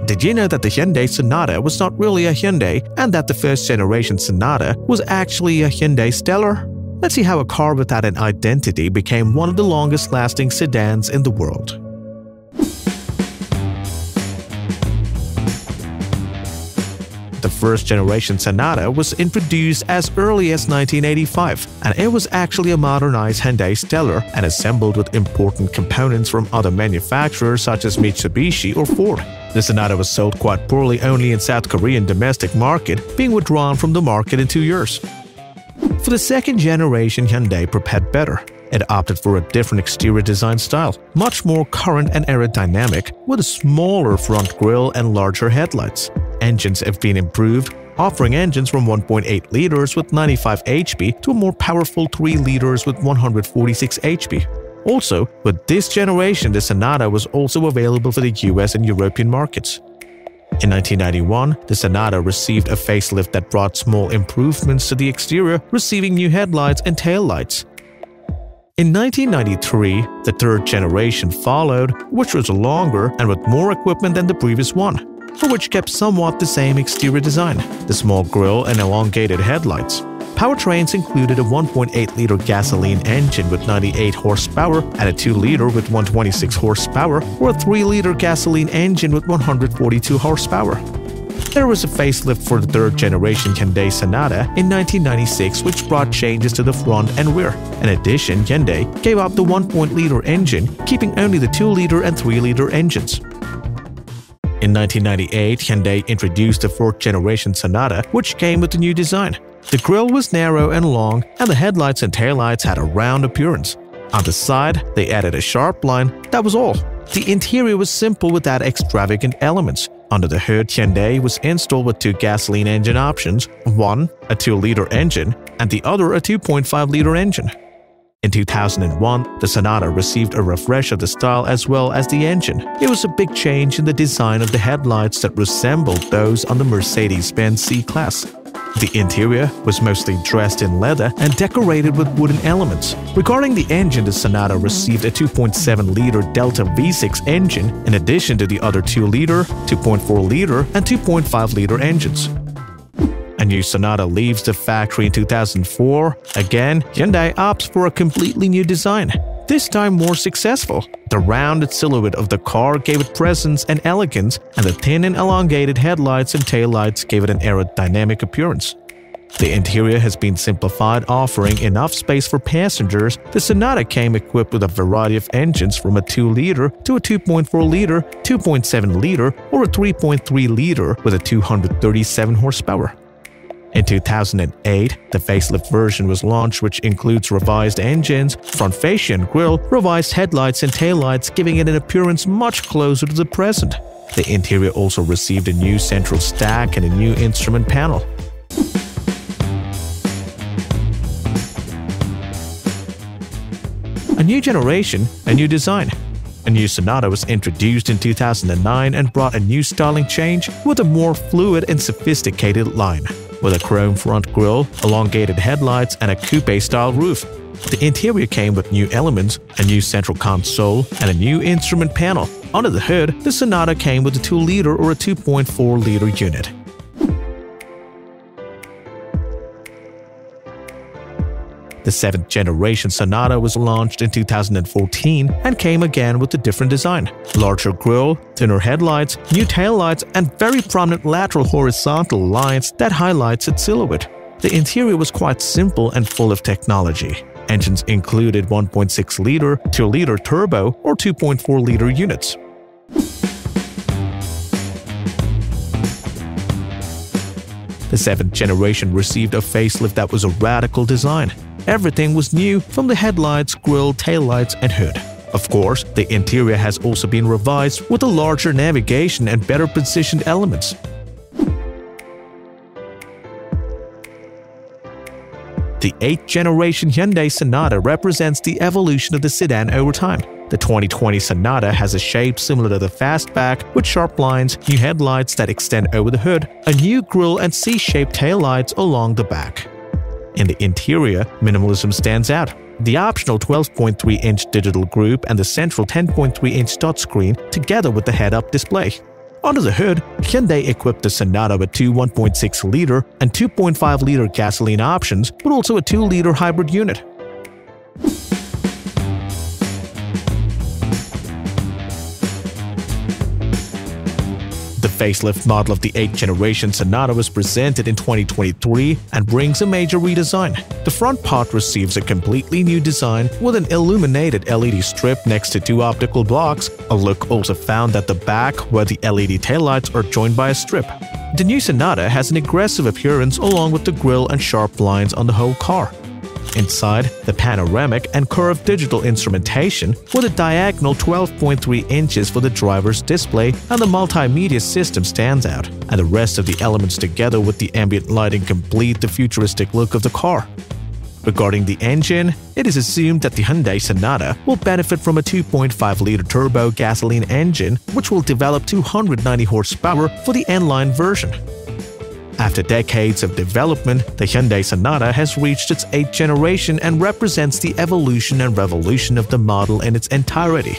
Did you know that the Hyundai Sonata was not really a Hyundai and that the first generation Sonata was actually a Hyundai Stellar? Let's see how a car without an identity became one of the longest-lasting sedans in the world. The first generation Sonata was introduced as early as 1985, and it was actually a modernized Hyundai Stellar and assembled with important components from other manufacturers such as Mitsubishi or Ford. The Sonata was sold quite poorly only in South Korean domestic market, being withdrawn from the market in 2 years. For the second generation, Hyundai prepared better. It opted for a different exterior design style, much more current and aerodynamic, with a smaller front grille and larger headlights. Engines have been improved, offering engines from 1.8 liters with 95 HP to a more powerful 3 liters with 146 HP. Also, with this generation, the Sonata was also available for the US and European markets. In 1991, the Sonata received a facelift that brought small improvements to the exterior, receiving new headlights and taillights. In 1993, the third generation followed, which was longer and with more equipment than the previous one, for which kept somewhat the same exterior design, the small grille and elongated headlights. Powertrains included a 1.8-liter gasoline engine with 98 horsepower and a 2-liter with 126 horsepower or a 3-liter gasoline engine with 142 horsepower. There was a facelift for the third-generation Hyundai Sonata in 1996 which brought changes to the front and rear. In addition, Hyundai gave up the 1.0-liter engine, keeping only the 2-liter and 3-liter engines. In 1998, Hyundai introduced the fourth-generation Sonata, which came with a new design. The grille was narrow and long, and the headlights and taillights had a round appearance. On the side, they added a sharp line, that was all. The interior was simple without extravagant elements. Under the hood, Hyundai was installed with 2 gasoline engine options, one a 2-liter engine and the other a 2.5-liter engine. In 2001, the Sonata received a refresh of the style as well as the engine. It was a big change in the design of the headlights that resembled those on the Mercedes-Benz C-Class. The interior was mostly dressed in leather and decorated with wooden elements. Regarding the engine, the Sonata received a 2.7-liter Delta V6 engine in addition to the other 2-liter, 2.4-liter, and 2.5-liter engines. A new Sonata leaves the factory in 2004. Again, Hyundai opts for a completely new design, this time more successful. The rounded silhouette of the car gave it presence and elegance, and the thin and elongated headlights and taillights gave it an aerodynamic appearance. The interior has been simplified, offering enough space for passengers. The Sonata came equipped with a variety of engines from a 2-liter to a 2.4-liter, 2.7-liter, or a 3.3-liter with a 237 horsepower. In 2008, the facelift version was launched, which includes revised engines, front fascia and grille, revised headlights and taillights, giving it an appearance much closer to the present. The interior also received a new central stack and a new instrument panel. A new generation, a new design. A new Sonata was introduced in 2009 and brought a new styling change with a more fluid and sophisticated line. With a chrome front grille, elongated headlights, and a coupe-style roof. The interior came with new elements, a new central console, and a new instrument panel. Under the hood, the Sonata came with a 2-liter or a 2.4-liter unit. The 7th generation Sonata was launched in 2014 and came again with a different design. Larger grille, thinner headlights, new taillights, and very prominent lateral horizontal lines that highlights its silhouette. The interior was quite simple and full of technology. Engines included 1.6-liter, 2-liter turbo, or 2.4-liter units. The 7th generation received a facelift that was a radical design. Everything was new, from the headlights, grille, taillights, and hood. Of course, the interior has also been revised with a larger navigation and better positioned elements. The 8th generation Hyundai Sonata represents the evolution of the sedan over time. The 2020 Sonata has a shape similar to the fastback, with sharp lines, new headlights that extend over the hood, a new grille and C-shaped taillights along the back. In the interior, minimalism stands out. The optional 12.3-inch digital group and the central 10.3-inch touchscreen together with the head-up display. Under the hood, Hyundai equipped the Sonata with two 1.6-liter and 2.5-liter gasoline options, but also a 2-liter hybrid unit. The facelift model of the 8th generation Sonata was presented in 2023 and brings a major redesign. The front part receives a completely new design with an illuminated LED strip next to two optical blocks, a look also found at the back where the LED taillights are joined by a strip. The new Sonata has an aggressive appearance along with the grille and sharp lines on the whole car. Inside, the panoramic and curved digital instrumentation with a diagonal 12.3 inches for the driver's display and the multimedia system stands out, and the rest of the elements together with the ambient lighting complete the futuristic look of the car. Regarding the engine, it is assumed that the Hyundai Sonata will benefit from a 2.5-liter turbo gasoline engine which will develop 290 horsepower for the N-Line version. After decades of development, the Hyundai Sonata has reached its 8th generation and represents the evolution and revolution of the model in its entirety.